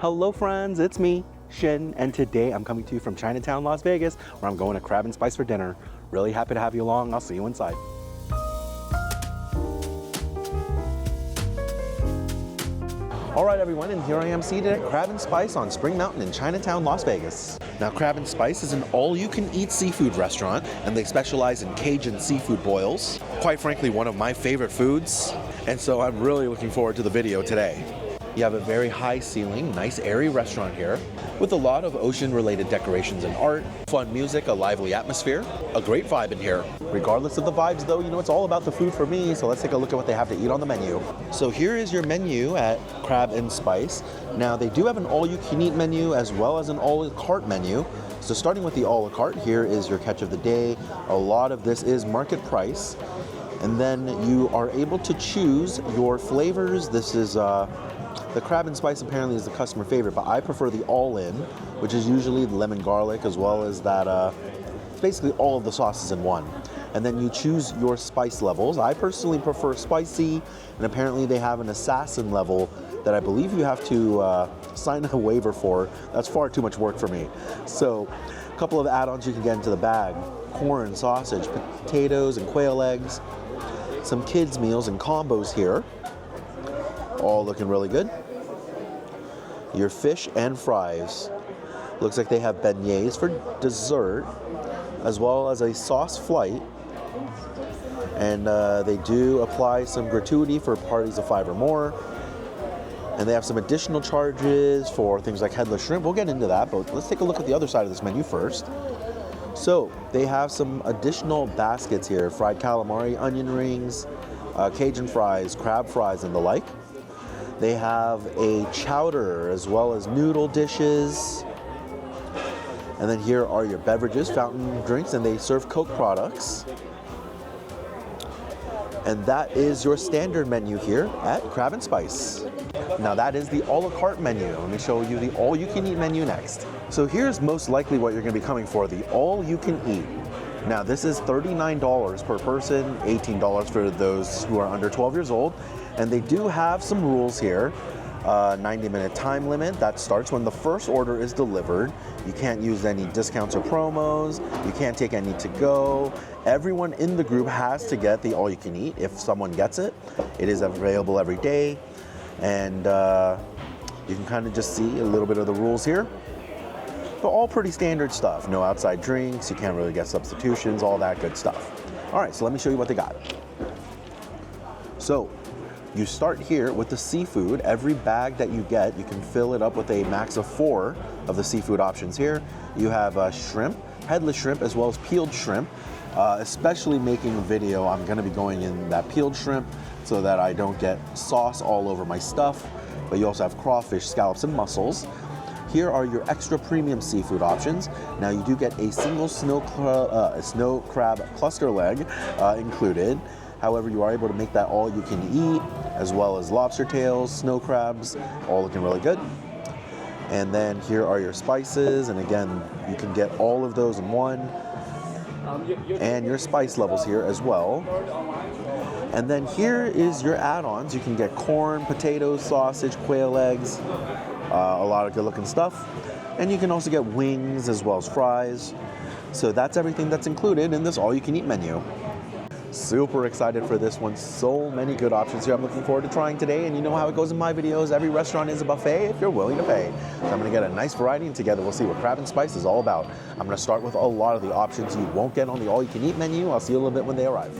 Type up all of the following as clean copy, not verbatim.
Hello friends, it's me, Shin, and today I'm coming to you from Chinatown, Las Vegas, where I'm going to Crab and Spice for dinner. Really happy to have you along. I'll see you inside. All right, everyone, and here I am seated at Crab and Spice on Spring Mountain in Chinatown, Las Vegas. Now, Crab and Spice is an all-you-can-eat seafood restaurant, and they specialize in Cajun seafood boils. Quite frankly, one of my favorite foods, and so I'm really looking forward to the video today. You have a very high ceiling, nice airy restaurant here with a lot of ocean-related decorations and art, fun music, a lively atmosphere, a great vibe in here. Regardless of the vibes though, you know, it's all about the food for me, so let's take a look at what they have to eat on the menu. So here is your menu at Crab and Spice. Now they do have an all-you-can-eat menu as well as an a-la-carte menu. So starting with the a-la-carte, here is your catch of the day. A lot of this is market price. And then you are able to choose your flavors. This is the Crab and Spice apparently is the customer favorite, but I prefer the all-in, which is usually the lemon garlic as well as that, basically all of the sauces in one. And then you choose your spice levels. I personally prefer spicy, and apparently they have an assassin level that I believe you have to sign a waiver for. That's far too much work for me. So a couple of add-ons you can get into the bag: corn, sausage, potatoes, and quail eggs. Some kids meals and combos here, all looking really good. Your fish and fries. Looks like they have beignets for dessert, as well as a sauce flight. And they do apply some gratuity for parties of 5 or more. And they have some additional charges for things like headless shrimp. We'll get into that, but let's take a look at the other side of this menu first. So they have some additional baskets here: fried calamari, onion rings, Cajun fries, crab fries, and the like. They have a chowder as well as noodle dishes. And then here are your beverages, fountain drinks, and they serve Coke products. And that is your standard menu here at Crab and Spice. Now that is the a la carte menu. Let me show you the all you can eat menu next. So here's most likely what you're gonna be coming for, the all you can eat. Now this is $39 per person, $18 for those who are under 12 years old. And they do have some rules here. 90-minute time limit. That starts when the first order is delivered. You can't use any discounts or promos. You can't take any to go. Everyone in the group has to get the all you can eat if someone gets it. It is available every day. And you can kind of just see a little bit of the rules here. But all pretty standard stuff. No outside drinks. You can't really get substitutions, all that good stuff. All right, so let me show you what they got. So you start here with the seafood. Every bag that you get, you can fill it up with a max of 4 of the seafood options here. You have shrimp, headless shrimp, as well as peeled shrimp. Especially making a video, I'm gonna be going in that peeled shrimp so that I don't get sauce all over my stuff. But you also have crawfish, scallops, and mussels. Here are your extra premium seafood options. Now you do get a single snow crab cluster leg included. However, you are able to make that all you can eat, as well as lobster tails, snow crabs, all looking really good. And then here are your spices, and again, you can get all of those in one. And your spice levels here as well. And then here is your add-ons. You can get corn, potatoes, sausage, quail eggs, a lot of good looking stuff. And you can also get wings as well as fries. So that's everything that's included in this all you can eat menu. Super excited for this one. So many good options here I'm looking forward to trying today. And you know how it goes in my videos. Every restaurant is a buffet if you're willing to pay. So I'm gonna get a nice variety, and together we'll see what Crab and Spice is all about. I'm gonna start with a lot of the options you won't get on the all you can eat menu. I'll see you a little bit when they arrive.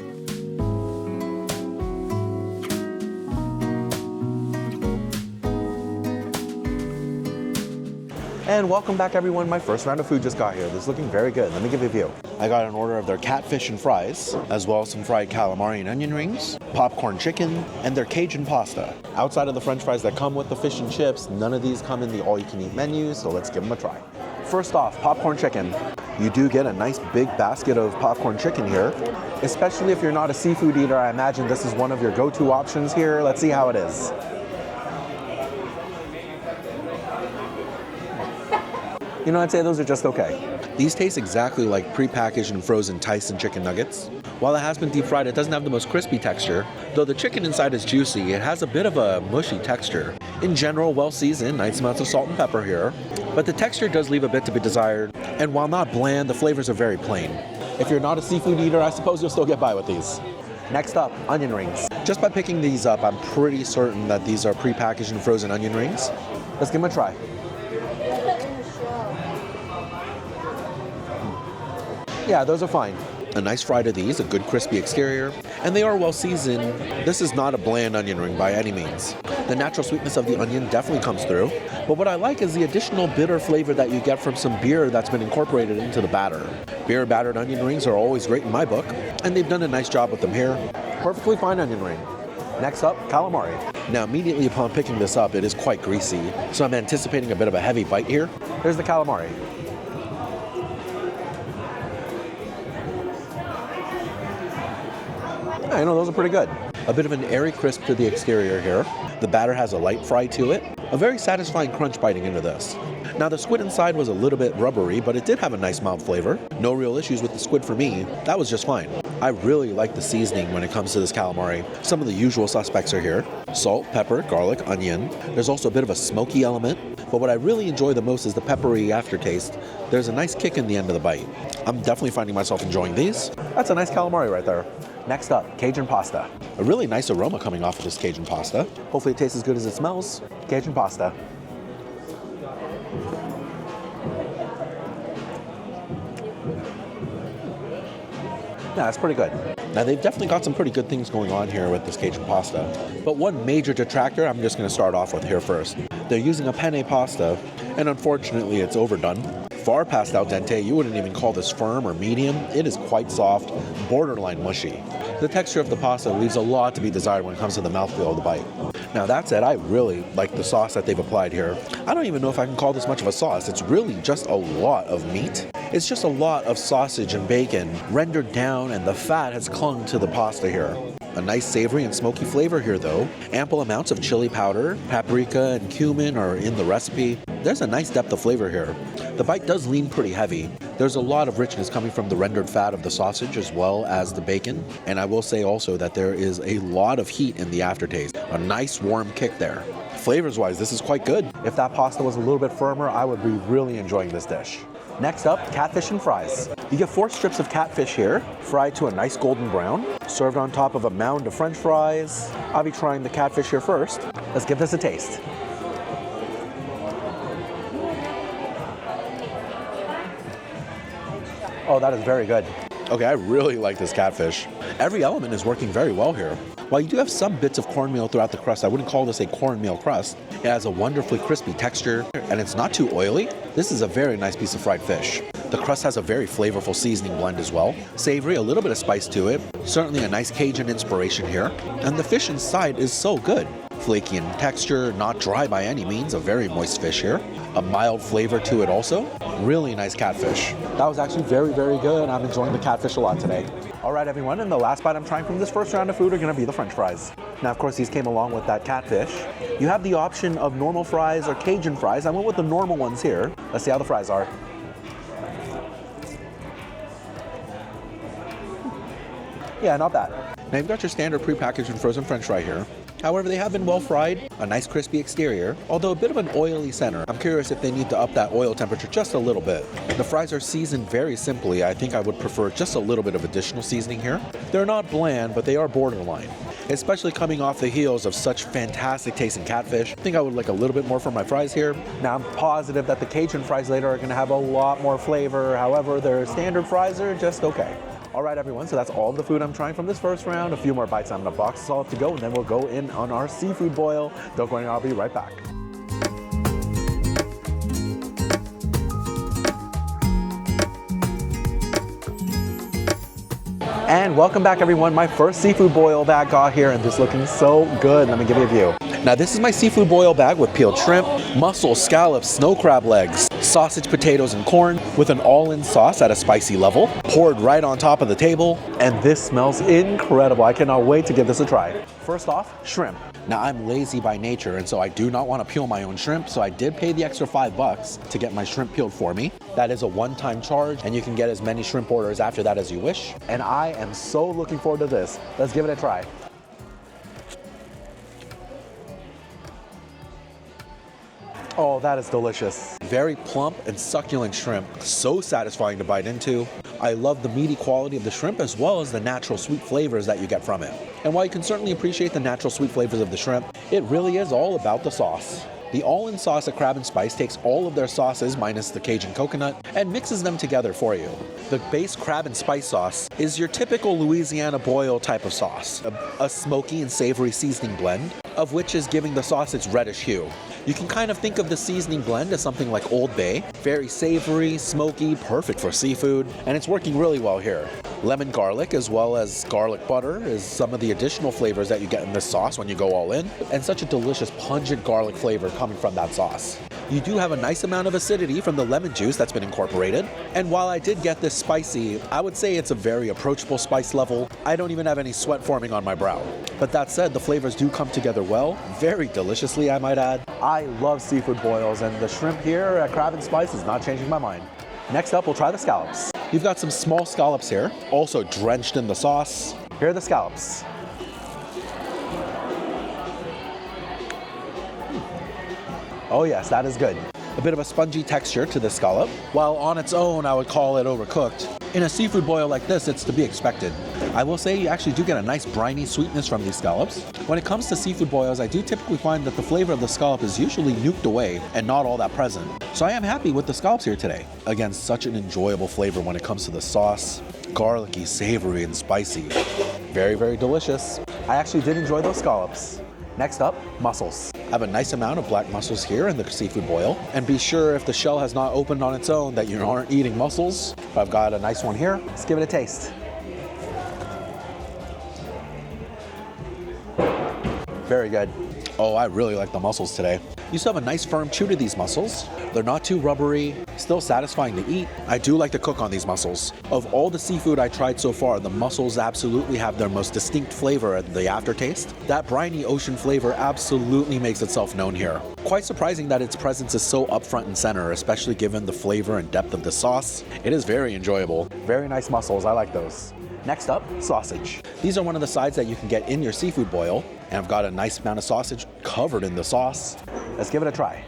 And welcome back, everyone. My first round of food just got here. This is looking very good. Let me give you a view. I got an order of their catfish and fries, as well as some fried calamari and onion rings, popcorn chicken, and their Cajun pasta. Outside of the french fries that come with the fish and chips, none of these come in the all-you-can-eat menu, so let's give them a try. First off, popcorn chicken. You do get a nice big basket of popcorn chicken here. Especially if you're not a seafood eater, I imagine this is one of your go-to options here. Let's see how it is. You know, I'd say those are just okay. These taste exactly like prepackaged and frozen Tyson chicken nuggets. While it has been deep fried, it doesn't have the most crispy texture. Though the chicken inside is juicy, it has a bit of a mushy texture. In general, well seasoned, nice amounts of salt and pepper here. But the texture does leave a bit to be desired. And while not bland, the flavors are very plain. If you're not a seafood eater, I suppose you'll still get by with these. Next up, onion rings. Just by picking these up, I'm pretty certain that these are pre-packaged and frozen onion rings. Let's give them a try. Yeah, those are fine. A nice fry to these, a good crispy exterior, and they are well seasoned. This is not a bland onion ring by any means. The natural sweetness of the onion definitely comes through, but what I like is the additional bitter flavor that you get from some beer that's been incorporated into the batter. Beer battered onion rings are always great in my book, and they've done a nice job with them here. Perfectly fine onion ring. Next up, calamari. Now immediately upon picking this up, it is quite greasy, so I'm anticipating a bit of a heavy bite here. Here's the calamari. I know those are pretty good. A bit of an airy crisp to the exterior here. The batter has a light fry to it. A very satisfying crunch biting into this. Now the squid inside was a little bit rubbery, but it did have a nice mild flavor. No real issues with the squid for me. That was just fine. I really like the seasoning when it comes to this calamari. Some of the usual suspects are here. Salt, pepper, garlic, onion. There's also a bit of a smoky element, but what I really enjoy the most is the peppery aftertaste. There's a nice kick in the end of the bite. I'm definitely finding myself enjoying these. That's a nice calamari right there. Next up, Cajun pasta. A really nice aroma coming off of this Cajun pasta. Hopefully it tastes as good as it smells. Cajun pasta. Yeah, that's pretty good. Now they've definitely got some pretty good things going on here with this Cajun pasta. But one major detractor I'm just going to start off with here first. They're using a penne pasta, and unfortunately it's overdone. Far past al dente, you wouldn't even call this firm or medium. It is quite soft, borderline mushy. The texture of the pasta leaves a lot to be desired when it comes to the mouthfeel of the bite. Now that said, I really like the sauce that they've applied here. I don't even know if I can call this much of a sauce. It's really just a lot of meat. It's just a lot of sausage and bacon rendered down, and the fat has clung to the pasta here. A nice savory and smoky flavor here though. Ample amounts of chili powder, paprika, and cumin are in the recipe. There's a nice depth of flavor here. The bite does lean pretty heavy. There's a lot of richness coming from the rendered fat of the sausage as well as the bacon. And I will say also that there is a lot of heat in the aftertaste. A nice warm kick there. Flavors wise, this is quite good. If that pasta was a little bit firmer, I would be really enjoying this dish. Next up, catfish and fries. You get 4 strips of catfish here, fried to a nice golden brown, served on top of a mound of French fries. I'll be trying the catfish here first. Let's give this a taste. Oh, that is very good. Okay, I really like this catfish. Every element is working very well here. While you do have some bits of cornmeal throughout the crust, I wouldn't call this a cornmeal crust. It has a wonderfully crispy texture, and it's not too oily. This is a very nice piece of fried fish. The crust has a very flavorful seasoning blend as well. Savory, a little bit of spice to it. Certainly a nice Cajun inspiration here. And the fish inside is so good. Flaky in texture, not dry by any means, a very moist fish here. A mild flavor to it also. Really nice catfish. That was actually very, very good. I'm enjoying the catfish a lot today. All right, everyone, and the last bite I'm trying from this first round of food are gonna be the French fries. Now, of course, these came along with that catfish. You have the option of normal fries or Cajun fries. I went with the normal ones here. Let's see how the fries are. Yeah, not bad. Now you've got your standard prepackaged and frozen French fry here. However, they have been well fried, a nice crispy exterior, although a bit of an oily center. I'm curious if they need to up that oil temperature just a little bit. The fries are seasoned very simply. I think I would prefer just a little bit of additional seasoning here. They're not bland, but they are borderline. Especially coming off the heels of such fantastic tasting catfish. I think I would like a little bit more for my fries here. Now I'm positive that the Cajun fries later are gonna have a lot more flavor. However, their standard fries are just okay. All right, everyone, so that's all of the food I'm trying from this first round. A few more bites, I'm gonna box this all up to go, and then we'll go in on our seafood boil. Don't go anywhere, I'll be right back. And welcome back, everyone. My first seafood boil bag got here, and this is looking so good. Let me give you a view. Now, this is my seafood boil bag with peeled shrimp, mussels, scallops, snow crab legs, sausage, potatoes, and corn with an all-in sauce at a spicy level, poured right on top of the table. And this smells incredible. I cannot wait to give this a try. First off, shrimp. Now, I'm lazy by nature, and so I do not want to peel my own shrimp, so I did pay the extra $5 to get my shrimp peeled for me. That is a one-time charge, and you can get as many shrimp orders after that as you wish. And I am so looking forward to this. Let's give it a try. Oh, that is delicious. Very plump and succulent shrimp. So satisfying to bite into. I love the meaty quality of the shrimp as well as the natural sweet flavors that you get from it. And while you can certainly appreciate the natural sweet flavors of the shrimp, it really is all about the sauce. The all-in sauce at Crab & Spice takes all of their sauces, minus the Cajun coconut, and mixes them together for you. The base Crab & Spice sauce is your typical Louisiana boil type of sauce, a smoky and savory seasoning blend, of which is giving the sauce its reddish hue. You can kind of think of the seasoning blend as something like Old Bay, very savory, smoky, perfect for seafood, and it's working really well here. Lemon garlic as well as garlic butter is some of the additional flavors that you get in this sauce when you go all in, and such a delicious pungent garlic flavor coming from that sauce. You do have a nice amount of acidity from the lemon juice that's been incorporated, and while I did get this spicy, I would say it's a very approachable spice level. I don't even have any sweat forming on my brow. But that said, the flavors do come together well, very deliciously I might add. I love seafood boils, and the shrimp here at Crab & Spice is not changing my mind. Next up, we'll try the scallops. You've got some small scallops here, also drenched in the sauce. Here are the scallops. Oh yes, that is good. A bit of a spongy texture to the scallop. While on its own, I would call it overcooked. In a seafood boil like this, it's to be expected. I will say you actually do get a nice briny sweetness from these scallops. When it comes to seafood boils, I do typically find that the flavor of the scallop is usually nuked away and not all that present. So I am happy with the scallops here today. Again, such an enjoyable flavor when it comes to the sauce. Garlicky, savory, and spicy. Very, very delicious. I actually did enjoy those scallops. Next up, mussels. I have a nice amount of black mussels here in the seafood boil. And be sure if the shell has not opened on its own that you aren't eating mussels. I've got a nice one here. Let's give it a taste. Very good. Oh, I really like the mussels today. You still have a nice firm chew to these mussels. They're not too rubbery, still satisfying to eat. I do like to cook on these mussels. Of all the seafood I tried so far, the mussels absolutely have their most distinct flavor at the aftertaste. That briny ocean flavor absolutely makes itself known here. Quite surprising that its presence is so up front and center, especially given the flavor and depth of the sauce. It is very enjoyable. Very nice mussels, I like those. Next up, sausage. These are one of the sides that you can get in your seafood boil, and I've got a nice amount of sausage covered in the sauce. Let's give it a try.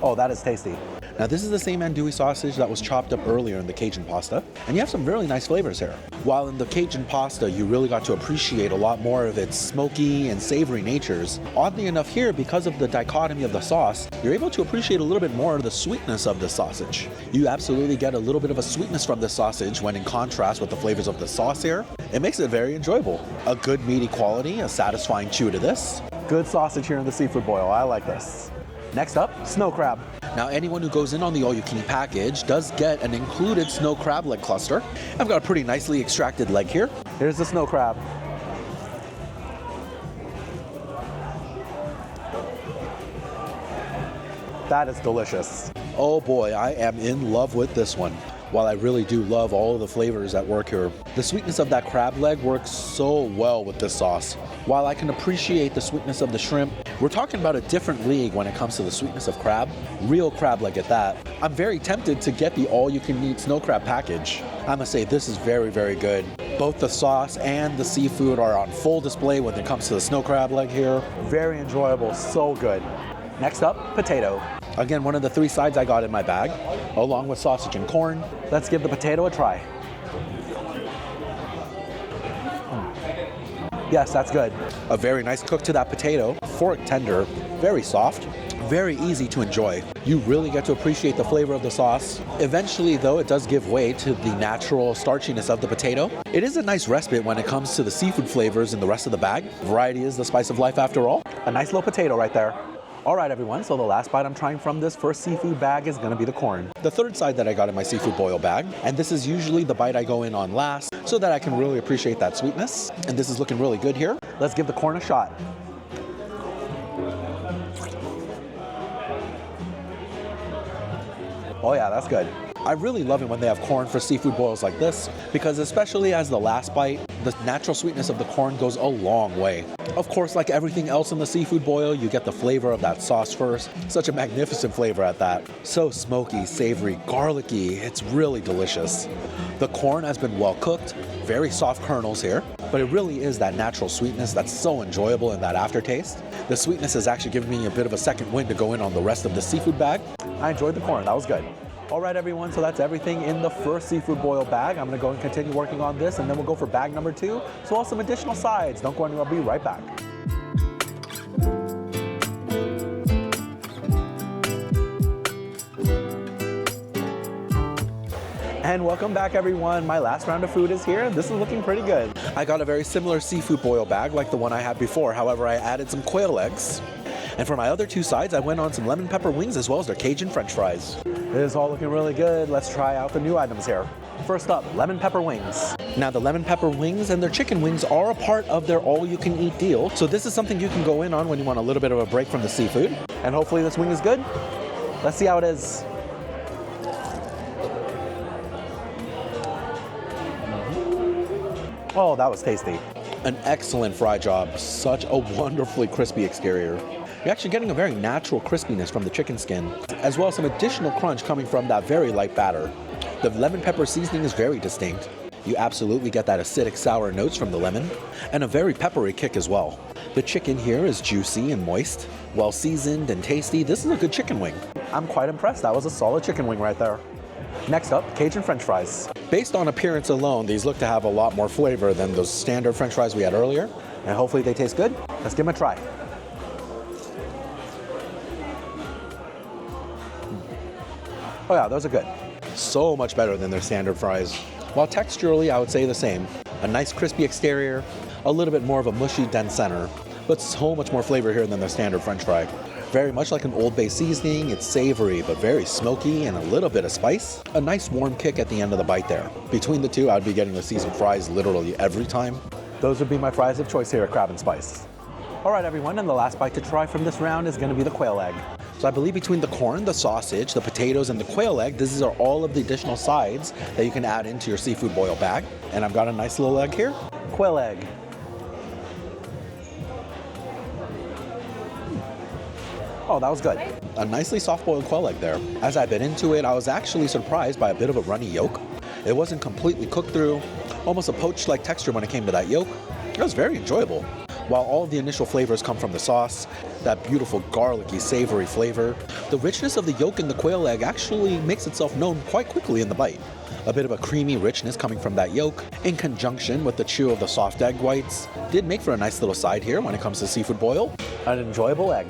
Oh, that is tasty. Now this is the same andouille sausage that was chopped up earlier in the Cajun pasta, and you have some really nice flavors here. While in the Cajun pasta, you really got to appreciate a lot more of its smoky and savory natures. Oddly enough here, because of the dichotomy of the sauce, you're able to appreciate a little bit more of the sweetness of the sausage. You absolutely get a little bit of a sweetness from the sausage when in contrast with the flavors of the sauce here. It makes it very enjoyable. A good meaty quality, a satisfying chew to this. Good sausage here in the seafood boil, I like this. Next up, snow crab. Now anyone who goes in on the all-you-can-eat package does get an included snow crab leg cluster. I've got a pretty nicely extracted leg here. Here's the snow crab. That is delicious. Oh boy, I am in love with this one. While I really do love all of the flavors that work here, the sweetness of that crab leg works so well with this sauce. While I can appreciate the sweetness of the shrimp, we're talking about a different league when it comes to the sweetness of crab. Real crab leg at that. I'm very tempted to get the all-you-can-eat snow crab package. I must say this is very, very good. Both the sauce and the seafood are on full display when it comes to the snow crab leg here. Very enjoyable, so good. Next up, potato. Again, one of the three sides I got in my bag, along with sausage and corn. Let's give the potato a try. Yes, that's good. A very nice cook to that potato. Fork tender, very soft, very easy to enjoy. You really get to appreciate the flavor of the sauce. Eventually, though, it does give way to the natural starchiness of the potato. It is a nice respite when it comes to the seafood flavors in the rest of the bag. Variety is the spice of life after all. A nice little potato right there. All right, everyone, so the last bite I'm trying from this first seafood bag is gonna be the corn. The third side that I got in my seafood boil bag, and this is usually the bite I go in on last so that I can really appreciate that sweetness. And this is looking really good here. Let's give the corn a shot. Oh yeah, that's good. I really love it when they have corn for seafood boils like this, because especially as the last bite, the natural sweetness of the corn goes a long way. Of course, like everything else in the seafood boil, you get the flavor of that sauce first. Such a magnificent flavor at that. So smoky, savory, garlicky, it's really delicious. The corn has been well cooked, very soft kernels here. but it really is that natural sweetness that's so enjoyable in that aftertaste. The sweetness has actually given me a bit of a second wind to go in on the rest of the seafood bag. I enjoyed the corn, that was good. All right, everyone, so that's everything in the first seafood boil bag. I'm gonna go and continue working on this, and then we'll go for bag number 2, so I'll have some additional sides. Don't go anywhere, I'll be right back. And welcome back, everyone. My last round of food is here. This is looking pretty good. I got a very similar seafood boil bag like the one I had before. However, I added some quail eggs. And for my other 2 sides, I went on some lemon pepper wings as well as their Cajun French fries. It is all looking really good. Let's try out the new items here. First up, lemon pepper wings. Now, the lemon pepper wings and their chicken wings are a part of their all-you-can-eat deal. So this is something you can go in on when you want a little bit of a break from the seafood. And hopefully this wing is good. Let's see how it is. Oh, that was tasty. An excellent fry job. Such a wonderfully crispy exterior. You're actually getting a very natural crispiness from the chicken skin, as well as some additional crunch coming from that very light batter. The lemon pepper seasoning is very distinct. You absolutely get that acidic sour notes from the lemon, and a very peppery kick as well. The chicken here is juicy and moist. Well seasoned and tasty, this is a good chicken wing. I'm quite impressed. That was a solid chicken wing right there. Next up, Cajun French fries. Based on appearance alone, these look to have a lot more flavor than those standard French fries we had earlier. And hopefully they taste good. Let's give them a try. Oh yeah, those are good. So much better than their standard fries. While texturally, I would say the same. A nice crispy exterior, a little bit more of a mushy, dense center, but so much more flavor here than their standard French fry. Very much like an Old Bay seasoning, it's savory, but very smoky and a little bit of spice. A nice warm kick at the end of the bite there. Between the two, I'd be getting the seasoned fries literally every time. Those would be my fries of choice here at Crab and Spice. All right, everyone, and the last bite to try from this round is gonna be the quail egg. So I believe between the corn, the sausage, the potatoes, and the quail egg, these are all of the additional sides that you can add into your seafood boil bag. And I've got a nice little egg here. Quail egg. Oh, that was good. A nicely soft-boiled quail egg there. As I bit into it, I was actually surprised by a bit of a runny yolk. It wasn't completely cooked through, almost a poached-like texture when it came to that yolk. It was very enjoyable. While all of the initial flavors come from the sauce, that beautiful garlicky, savory flavor, the richness of the yolk in the quail egg actually makes itself known quite quickly in the bite. A bit of a creamy richness coming from that yolk, in conjunction with the chew of the soft egg whites, did make for a nice little side here when it comes to seafood boil. An enjoyable egg.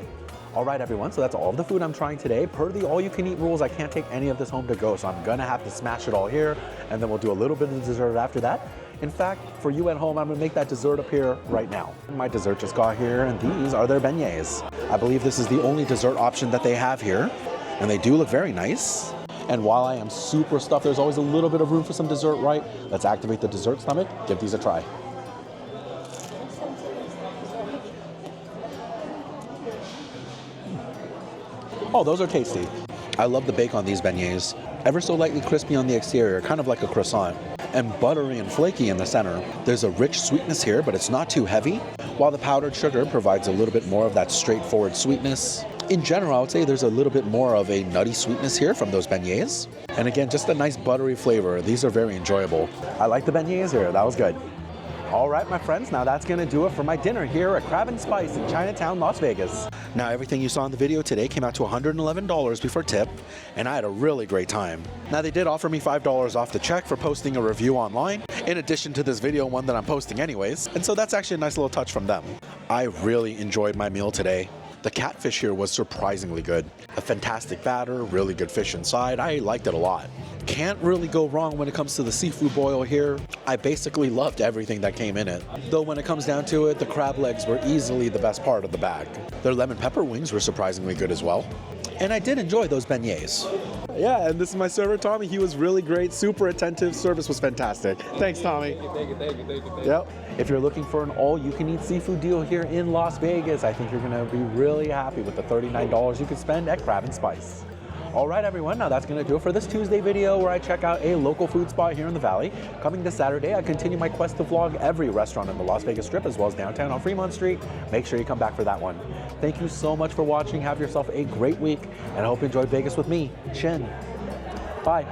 All right, everyone, so that's all of the food I'm trying today. Per the all-you-can-eat rules, I can't take any of this home to go, so I'm gonna have to smash it all here, and then we'll do a little bit of dessert after that. In fact, for you at home, I'm gonna make that dessert up here right now. My dessert just got here, and these are their beignets. I believe this is the only dessert option that they have here, and they do look very nice. And while I am super stuffed, there's always a little bit of room for some dessert, right? Let's activate the dessert stomach, give these a try. Oh, those are tasty. I love the bake on these beignets. Ever so lightly crispy on the exterior, kind of like a croissant, and buttery and flaky in the center. There's a rich sweetness here, but it's not too heavy, while the powdered sugar provides a little bit more of that straightforward sweetness. In general, I would say there's a little bit more of a nutty sweetness here from those beignets. And again, just a nice buttery flavor. These are very enjoyable. I like the beignets here, that was good. All right, my friends, now that's gonna do it for my dinner here at Crab and Spice in Chinatown, Las Vegas. Now, everything you saw in the video today came out to $111 before tip, and I had a really great time. Now, they did offer me $5 off the check for posting a review online, in addition to this video one that I'm posting anyways, and so that's actually a nice little touch from them. I really enjoyed my meal today. The catfish here was surprisingly good. A fantastic batter, really good fish inside. I liked it a lot. Can't really go wrong when it comes to the seafood boil here. I basically loved everything that came in it. Though when it comes down to it, the crab legs were easily the best part of the bag. Their lemon pepper wings were surprisingly good as well. And I did enjoy those beignets. Yeah, and this is my server, Tommy. He was really great, super attentive. Service was fantastic. Thanks, Tommy. Thank you. Yep. If you're looking for an all-you-can-eat seafood deal here in Las Vegas, I think you're gonna be really happy with the $39 you can spend at Crab and Spice. All right, everyone, now that's gonna do it for this Tuesday video where I check out a local food spot here in the Valley. Coming this Saturday, I continue my quest to vlog every restaurant in the Las Vegas Strip as well as downtown on Fremont Street. Make sure you come back for that one. Thank you so much for watching. Have yourself a great week, and I hope you enjoyed Vegas with me, Shin. Bye.